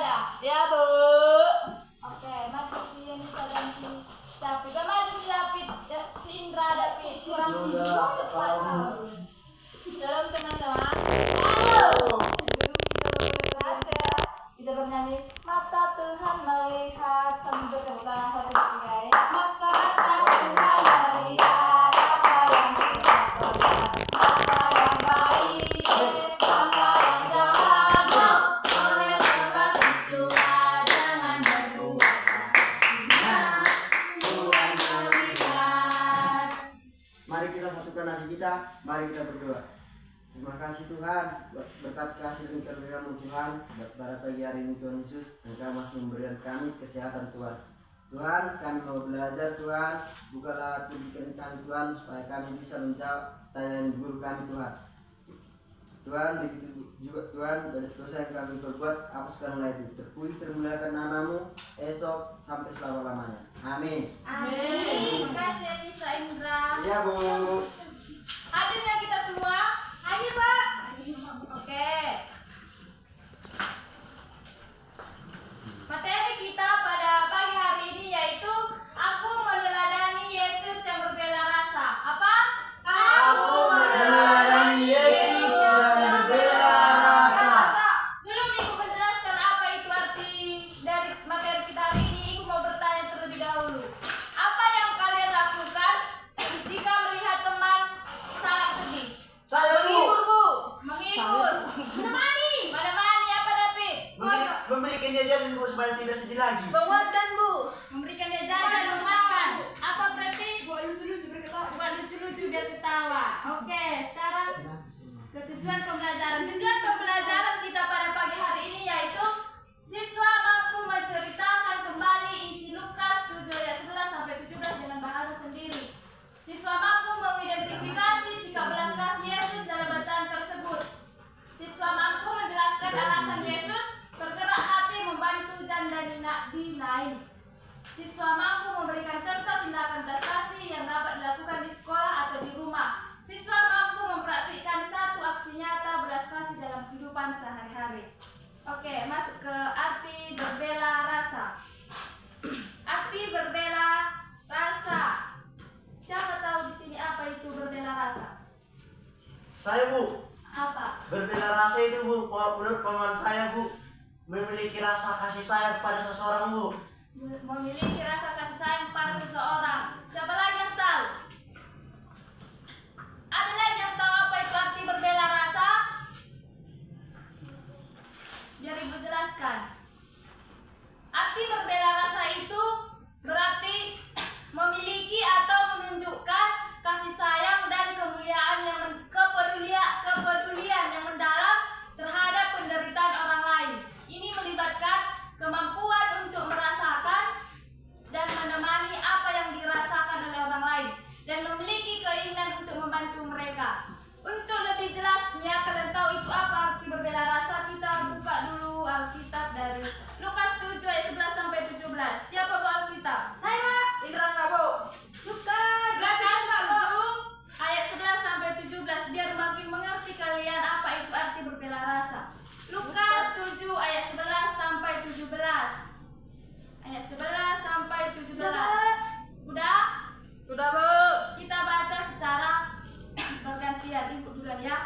ya? Ya, Bu. Oke, maju si Yunisa dan si David. Maju si David, si Indra, David. Kurang Shalom teman-teman. Kita bernyanyi. Mata Tuhan melihat sambil berulang satu tiga ya. Mata Tuhan melihat apa yang kita perbuat. Mata yang baik, mata yang jahat. Oleh sebab itulah jangan berbuat jahat. Tuhan melihat. Mari kita satukan hati kita, mari kita berdoa. Terima kasih Tuhan, berkat kasih dan karunia-Mu Tuhan, pada pagi hari ini Tuhan Yesus, Engkau masih memberikan kami kesehatan Tuhan. Tuhan, kami mau belajar Tuhan, bukalah pikiran kami Tuhan, supaya kami bisa menjawab tanyaan guru kami Tuhan. Tuhan, begitu juga Tuhan, dari dosa yang kami berbuat, hapuskanlah itu. Terpuji termuliakan nama-Mu, esok sampai selama-lamanya. Amin. Amin. Terima kasih Nisa Indra. Ya Bu. Hadirnya kita semua. Hadir Pak. Oke. Materi kita pada pagi hari ini yaitu aku meneladani Yesus yang berbela rasa. Apa? Aku meneladani Yesus yang berbela rasa. Sebelum Ibu menjelaskan apa itu arti dari materi kita hari ini, Ibu mau bertanya terlebih dahulu. Apa yang kalian lakukan jika melihat teman sangat sedih? Saya Bu. Menghibur. Menemani apa David? Memberikan dia jalan Bu supaya tidak sedih lagi. Menguatkan Bu. Memberikan dia jajan, menguatkan. Apa berarti? Buat lucu-lucu berketawa. Buat lucu-lucu biar ketawa. Oke, sekarang ke tujuan pembelajaran. Tujuan pembelajaran kita pada pagi hari ini yaitu siswa mampu menceritakan kembali isi Lukas 7 ayat 11 sampai 17 dengan bahasa sendiri. Siswa mampu mengidentifikasi sikap belas kasih Yesus dalam bacaan tersebut. Siswa mampu menjelaskan alasan Yesus tergerak hati membantu janda di lain. Siswa mampu memberikan contoh tindakan belas kasih yang dapat dilakukan di sekolah atau di rumah. Siswa mampu mempraktikkan satu aksi nyata belas kasih dalam kehidupan sehari-hari. Oke, masuk ke arti berbela rasa. Arti berbela rasa. Siapa tahu di sini apa itu berbela rasa? Saya Bu, Apa? berbela rasa itu Bu, menurut pemahaman saya Bu, memiliki rasa kasih sayang pada seseorang Bu. Memiliki rasa kasih sayang pada seseorang. Siapa lagi yang tahu? Ada lagi yang tahu apa itu arti berbela rasa? Biar Ibu jelaskan. Arti berbela rasa itu berarti memiliki atau menunjukkan kasih sayang dan kepedulian yang mendalam terhadap penderitaan orang lain. Ini melibatkan kemampuan untuk merasakan dan menemani apa yang dirasakan oleh orang lain dan memiliki keinginan untuk membantu mereka. Untuk lebih jelasnya, kalian tahu itu apa arti berbela rasa, kita buka dulu Alkitab dari Lukas 7 ayat 11 sampai 17. Siapa Bu Alkitab? Saya Pak. Indra enggak Bu? Lukas 7 ayat 11 sampai 17 biar makin mengerti kalian apa itu arti berbela rasa. Lukas 7 ayat 11 sampai 17. Ayat 11 sampai 17. Udah? Udah Bu. Kita baca secara bergantian. Ibu duluan ya.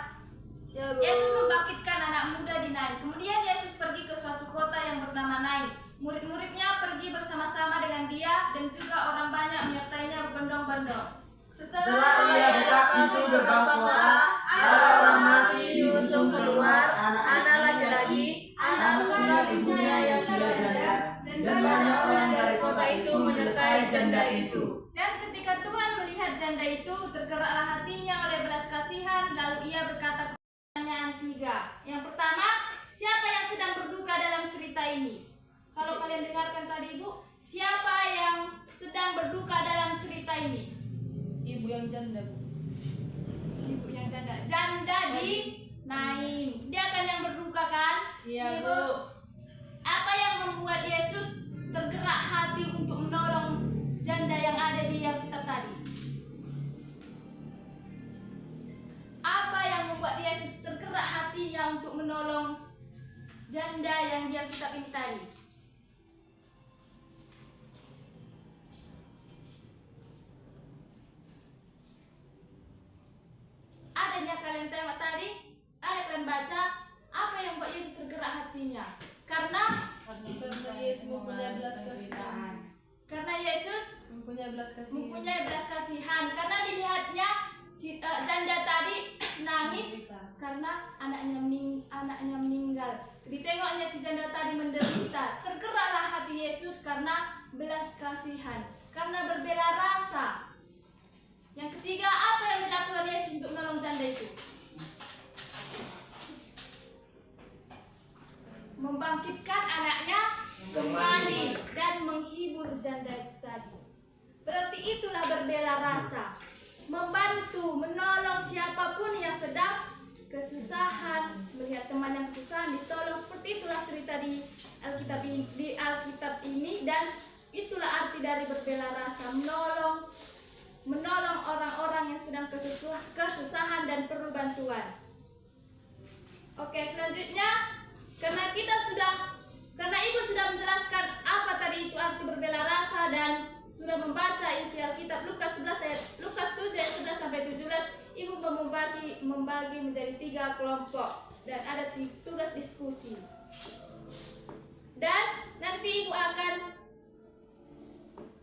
Yesus membangkitkan anak muda di Nain. Kemudian Yesus pergi ke suatu kota yang bernama Nain. Murid-muridnya pergi bersama-sama dengan dia dan juga orang banyak menyertainya berbondong-bondong. Setelah ia dekat pintu gerbang kota, ada orang mati diusung keluar, anak laki-laki, anak tunggal ibunya yang sudah janda, dan banyak orang dari kota itu menyertai janda itu. Dan ketika Tuhan melihat janda itu, tergeraklah hatinya oleh belas kasihan, lalu ia berkata pertanyaan 3. Yang pertama, siapa yang sedang berduka dalam cerita ini? Kalau kalian dengarkan tadi Ibu, siapa yang sedang berduka dalam cerita ini? Ibu yang janda Bu. Ibu yang janda. Janda di Nain. Dia kan yang berduka kan? Iya, Ibu. Bu. Apa yang membuat Yesus tergerak hati untuk menolong janda yang ada di Alkitab tadi? Apa yang membuat Yesus tergerak hatinya untuk menolong janda yang di Alkitab ini tadi? Adanya kalian tengok tadi, ada kalian baca apa yang buat Yesus tergerak hatinya? Karena Yesus mempunyai belas kasihan. karena Yesus Mempunyai belas kasihan. mempunyai belas kasihan. Karena dilihatnya si janda tadi nangis karena anaknya meninggal. Ditengoknya si janda tadi menderita. Tergeraklah hati Yesus karena belas kasihan, karena berbela rasa. Yang ketiga, apa yang dilakukan Yesus untuk menolong janda itu? Membangkitkan anaknya kembali dan menghibur janda itu tadi. Berarti itulah berbela rasa, membantu, menolong siapapun yang sedang kesusahan, melihat teman yang kesusahan ditolong. Seperti itulah cerita di Alkitab ini, dan itulah arti dari berbela rasa, menolong orang-orang yang sedang kesusahan dan perlu bantuan. Oke, selanjutnya karena Ibu sudah menjelaskan apa tadi itu arti berbela rasa dan sudah membaca isi Alkitab Lukas 7 ayat 11 sampai 17, Ibu membagi menjadi 3 kelompok dan ada tugas diskusi. Dan nanti Ibu akan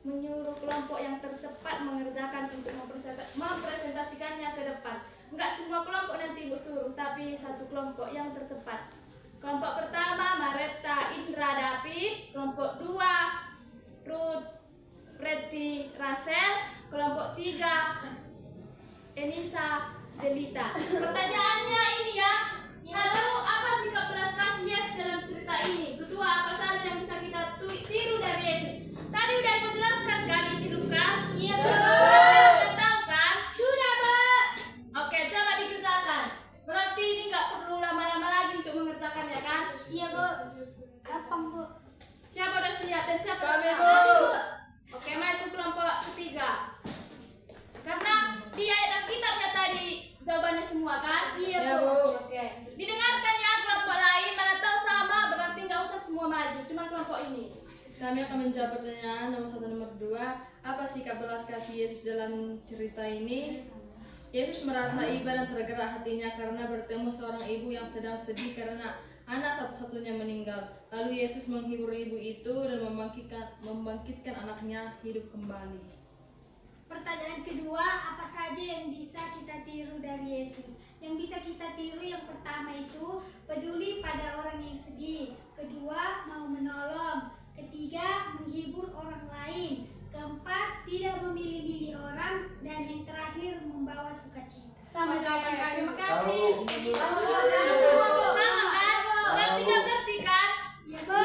menyuruh kelompok yang tercepat mengerjakan untuk mempresentasikannya ke depan. Enggak semua kelompok nanti Ibu suruh, tapi satu kelompok yang tercepat. Kelompok pertama Mareta Indra David, kelompok 2 Ruth Preti Rasel, kelompok 3 Enisa Jelita. Pertanyaannya ini ya, satu, apa sikap belas kasih Yesus dalam cerita ini? Kedua, apa saja yang bisa kita tiru dari Yesus? Tadi udah Ibu jelaskan kan isi Lukas? Iya, Bu. Sudah tahu kan? Sudah, Bu. Oke, coba dikerjakan. Berarti ini nggak perlu lama-lama lagi untuk mengerjakannya kan? Iya, Bu. Gampang, Bu. Siapa udah siap dan siapa? Kami, udah Bu. siap? Oke, maju kelompok ketiga. Karena di ayat Alkitabnya tadi jawabannya semua kan? Iya, Bu. Oke. Didengarkan ya kelompok lain, mana tahu sama, berarti nggak usah semua maju, cuma kelompok ini. Kami akan menjawab pertanyaan nomor 1 dan nomor 2. Apa sikap belas kasih Yesus dalam cerita ini? Yesus merasa iba dan tergerak hatinya karena bertemu seorang ibu yang sedang sedih karena anak satu-satunya meninggal. Lalu Yesus menghibur ibu itu dan membangkitkan anaknya hidup kembali. Pertanyaan kedua, apa saja yang bisa kita tiru dari Yesus? Yang bisa kita tiru yang pertama itu peduli pada orang yang sedih. Kedua, mau menolong. Ketiga, menghibur orang lain. Keempat, tidak memilih-milih orang. Dan yang terakhir, membawa sukacita. Sama jawaban kami. Terima kasih. Sama. Sama kan? Berarti udah ngerti kan? Ya, Bu.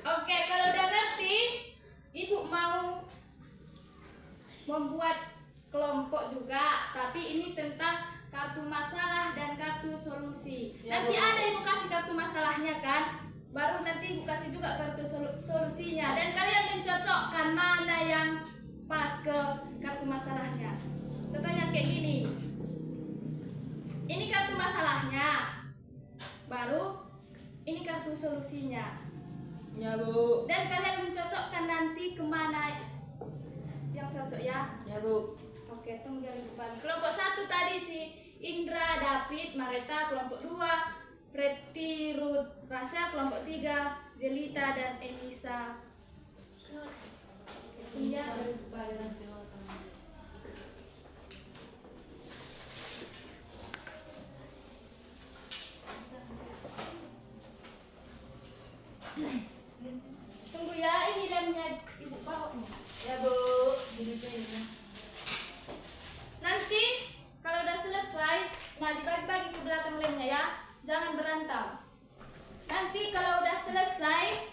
Oke, kalau udah ngerti, Ibu mau membuat kelompok juga, tapi ini tentang kartu masalah dan kartu solusi. Ya, Nanti Bu. ada Ibu kasih kartu masalahnya kan? Baru nanti Ibu kasih juga kartu solusinya, dan kalian mencocokkan mana yang pas ke kartu masalahnya. Contohnya kayak gini. Ini kartu masalahnya. Baru ini kartu solusinya. Ya, Bu. Dan kalian mencocokkan nanti kemana yang cocok ya. Ya, Bu. Oke, tunggu yang depan. Kelompok 1 tadi si Indra, David, Mareta. Kelompok 2 Preti, Ruth, Rasel. Kelompok 3 Jelita dan Enisa. Iya. Tunggu ya, ini lemnya Ibu bawa nih. Ya, Bu. Gini tuh ini. Nanti kalau udah selesai, nah dibagi-bagi ke belakang lemnya ya, jangan berantem. Nanti kalau udah selesai,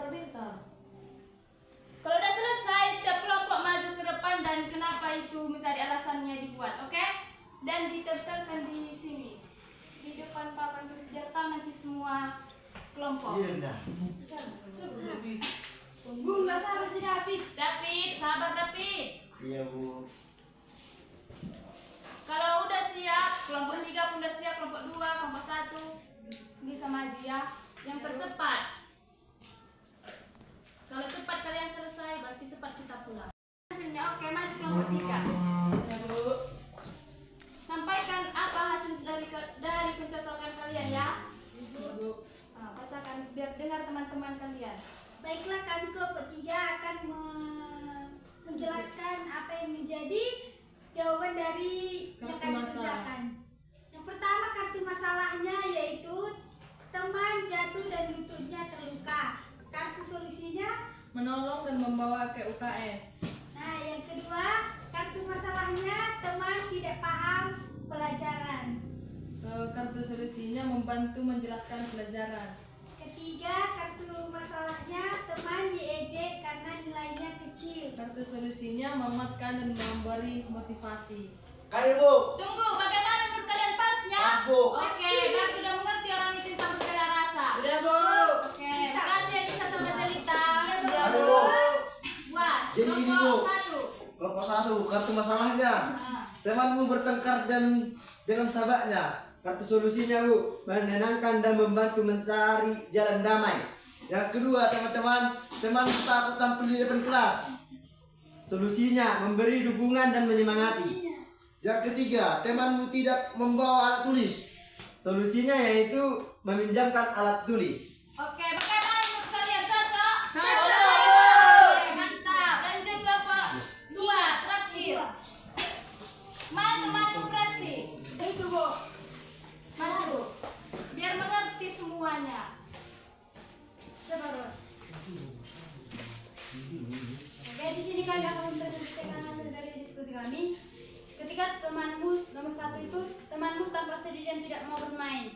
Pintar. kalau udah selesai, tiap kelompok maju ke depan dan kenapa itu mencari alasannya dibuat, oke? Dan ditempelkan di sini, di depan papan tulis, biar tahu nanti semua kelompok. Iya, dah. Bu, nggak sabar si David. David, sabar David. Iya, Bu. Kalau udah siap, kelompok 3 pun udah siap, kelompok 2, kelompok 1. bisa maju ya. Yang tercepat. Kalau cepat kalian selesai, berarti cepat kita pulang. Hasilnya oke, maju kelompok 3. Ya Bu. Sampaikan apa hasil dari pencocokan kalian ya. Ya Bu. Bacakan biar dengar teman-teman kalian. Baiklah, kami kelompok 3 akan menjelaskan apa yang menjadi jawaban dari yang Kartu kami masalah. kerjakan. Yang pertama, kartu masalahnya yaitu teman jatuh dan lututnya terluka. Kartu solusinya, Menolong dan membawa ke UKS. nah yang kedua, kartu masalahnya teman tidak paham pelajaran. Kartu solusinya membantu menjelaskan pelajaran. Ketiga, kartu masalahnya teman diejek karena nilainya kecil. Kartu solusinya menguatkan dan memberi motivasi. Kali Bu. Tunggu, bagaimana menurut kalian pasnya? Pas, Bu. Oke, dan sudah mengerti orang itu tentang berbela rasa. Udah Bu. Oke, makasih Anissa sama Jelita. Ya Aduh, Bu. Wah, Jadi ini, kelompok Bu. 1. Kelompok 1, kartu masalahnya. Temanmu bertengkar dengan sahabatnya. Kartu solusinya Bu, menenangkan dan membantu mencari jalan damai. Yang kedua, teman-teman, teman takut tampil di depan kelas. Solusinya memberi dukungan dan menyemangati. Yang ketiga, temanmu tidak membawa alat tulis. Solusinya yaitu meminjamkan alat tulis. Oke, bagaimana menurut kalian? Cocok? Cocok. Oke, mantap. Lanjut kelompok 2, terakhir. Mana temanmu berarti? Itu Bu. Maju. Biar mengerti semuanya. Coba Rod. Oke, di sini kami akan mempresentasikan hasil dari diskusi kami. Ketika temanmu nomor 1 itu temanmu tampak sedih dan tidak mau bermain.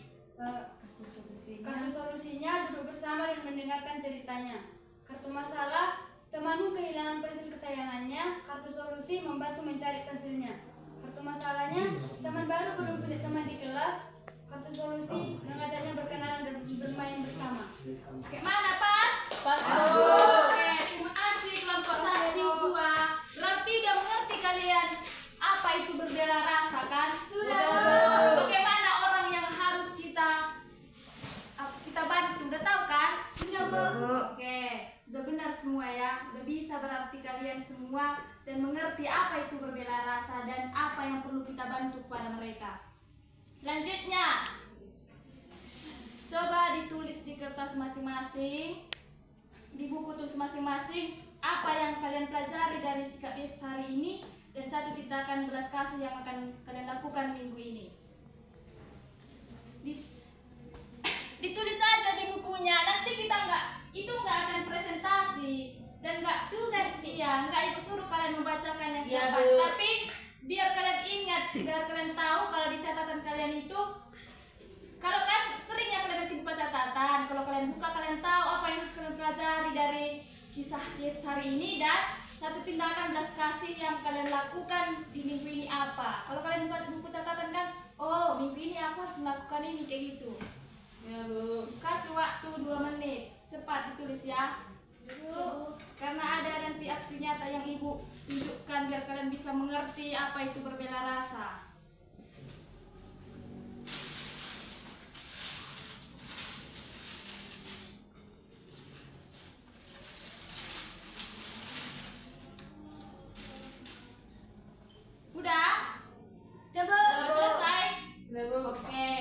Kartu solusinya duduk bersama dan mendengarkan ceritanya. Kartu masalah, temanmu kehilangan pensil kesayangannya. Kartu solusi membantu mencari pensilnya. Kartu masalahnya, teman baru belum punya teman di kelas. Kartu solusi mengajaknya berkenalan dan bermain bersama. Oke, mana pas? Pas Bu. Oke, terima kasih kelompok 1, 2. Berarti udah mengerti kalian apa itu berbela rasa kan? Sudah. Bagaimana orang yang harus kita bantu? Udah tahu kan? Sudah Bu. Oke, udah benar semua ya. Udah bisa berarti kalian semua dan mengerti apa itu berbela rasa dan apa yang perlu kita bantu kepada mereka. Selanjutnya, coba ditulis di kertas masing-masing, di buku tulis masing-masing apa yang kalian pelajari dari sikap Yesus hari ini dan satu tindakan belas kasih yang akan kalian lakukan minggu ini. Ditulis aja di bukunya, nanti kita nggak akan presentasi dan nggak tugas nggak ibu suruh kalian membacakan yang Iya, dapat, Bu. tapi biar kalian ingat, biar kalian tahu kalau di catatan kalian itu, kalau kan sering ya kalian nanti buka catatan, kalau kalian buka kalian tahu apa yang harus kalian pelajari dari kisah Yesus hari ini dan satu tindakan belas kasih yang kalian lakukan di minggu ini apa. Kalau kalian buka buku catatan kan, oh minggu ini aku harus melakukan ini kayak gitu. Ya Bu. Kasih waktu 2 menit, cepat ditulis ya. Karena ada nanti aksi nyata yang ibu tunjukkan biar kalian bisa mengerti apa itu berbela rasa. Udah? Udah Bu. Udah selesai? Udah Bu. Oke.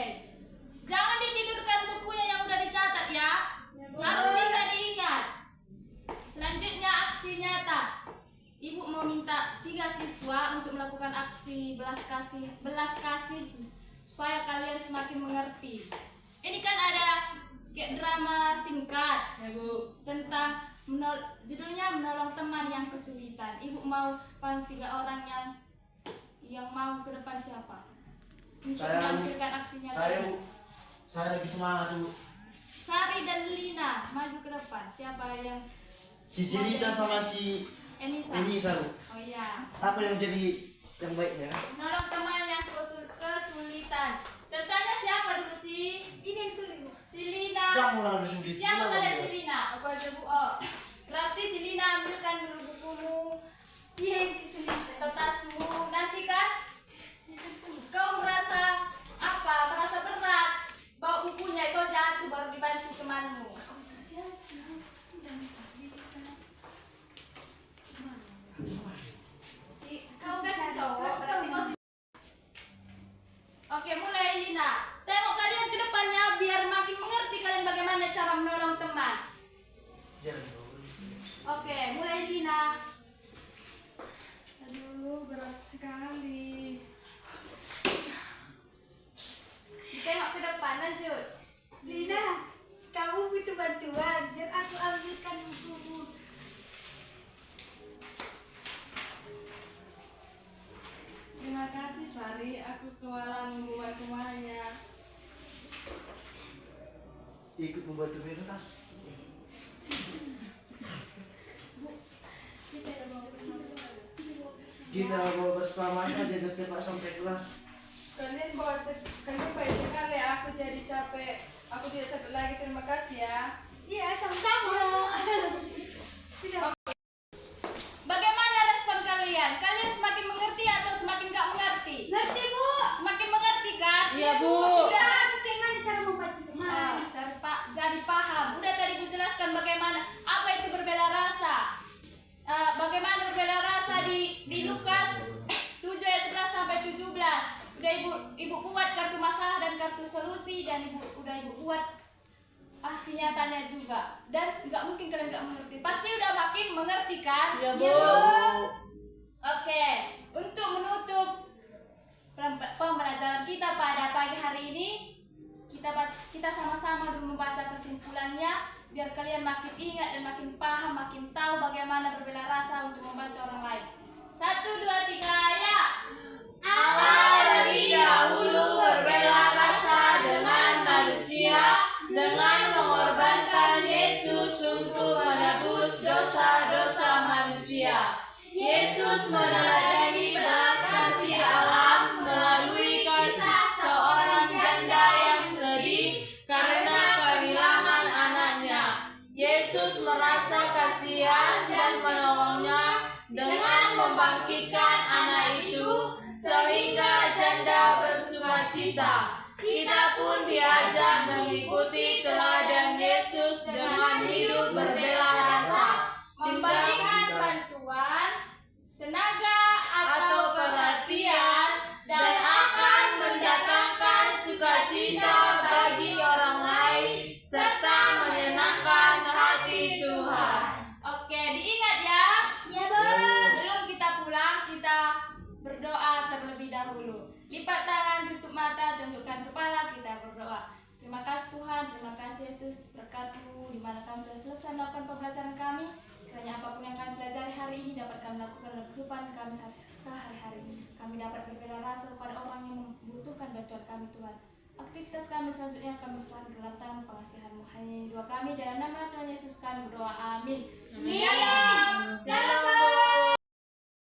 Jangan ditidurkan bukunya yang udah dicatat ya. Bu. Harus bisa diingat. Selanjutnya aksi nyata. Ibu mau minta 3 siswa untuk melakukan aksi belas kasih supaya kalian semakin mengerti. Ini kan ada kayak drama singkat Ya Bu. tentang judulnya menolong teman yang kesulitan. Ibu mau paling 3 orang yang mau ke depan siapa? Untuk Saya, Bu. menampilkan aksinya. Saya lagi semangat Bu. Sari dan Lina maju ke depan. Siapa yang Si Jelita sama si Enisa? Enisa Bu. Oh iya. Apa yang jadi yang baiknya? Menolong teman yang kesulitan. Contohnya siapa dulu sih? Ini yang sulit Bu. Si Lina. Kamu lalu sulit. Siapa kalian si Lina? Aku aja Bu. Oh. Berarti si Lina ambilkan dulu bukumu, Dia yang kesulitan. kertasmu. Nanti kan kau merasa apa? Merasa berat. Bawa bukunya, kau jatuh baru dibantu temanmu. Kau kan cowok, berarti kau. Oke, mulai Lina. Tengok kalian ke depannya biar makin mengerti kalian bagaimana cara menolong teman. Oke, mulai Lina. Aduh, berat sekali. Tengok ke depan, lanjut. Lina, kamu butuh bantuan, biar aku ambilkan bukumu. Terima kasih Sari, aku kewalahan membuat semuanya. Ikut membantu pentas. Kita mau bersama saja biar cepat sampai kelas. Kalian baik sekali, aku jadi capek. Aku tidak capek lagi, terima kasih ya. Iya, sama-sama. Sudah. Bagaimana respon kalian? Kalian semakin mengerti atau semakin gak mengerti? Ngerti, Bu? Semakin mengerti kan? Iya, Bu. Paham bagaimana cara membantu teman. Jadi paham. Udah tadi Bu jelaskan bagaimana apa itu berbela rasa. Bagaimana berbela rasa di Lukas 7 ayat 11 sampai 17. Udah ibu buat kartu masalah dan kartu solusi, dan ibu buat aksi nyatanya juga. Dan nggak mungkin kalian nggak mengerti. Pasti udah makin mengerti kan? Iya, Bu. Oke, untuk menutup pembelajaran kita pada pagi hari ini, kita sama-sama dulu membaca kesimpulannya biar kalian makin ingat dan makin paham, makin tahu bagaimana berbela rasa untuk membantu orang lain. 1, 2, 3, ya. Allah lebih dahulu berbela rasa dengan manusia dengan mengorbankan Yesus untuk menebus dosa-dosa manusia. Yesus meneladani belas kasih Allah melalui kisah seorang janda yang sedih karena kehilangan anaknya. Yesus merasa kasihan dan menolongnya dengan membangkitkan anak itu sehingga janda bersukacita. Kita pun diajak mengikuti teladan Yesus dengan hidup berbela rasa, Memberikan bantuan, tenaga atau perhatian, dan akan mendatangkan sukacita bagi orang lain serta menyenangkan hati Tuhan. Oke, diingat ya. Ya, Bu. Sebelum kita pulang, kita berdoa terlebih dahulu. Lipat tangan, tutup mata, tundukkan kepala, kita berdoa. Terima kasih Tuhan, terima kasih Yesus, berkat-Mu di mana kami sudah selesai melakukan pembelajaran kami. Kiranya apapun yang kami pelajari hari ini dapat kami lakukan dalam kehidupan kami sehari-hari. Kami dapat berbela rasa kepada orang yang membutuhkan bantuan kami Tuhan. Aktivitas kami selanjutnya kami serahkan dalam tangan pengasihan-Mu. Hanya ini doa kami dalam nama Tuhan Yesus kami berdoa. Amin. Shalom. Shalom.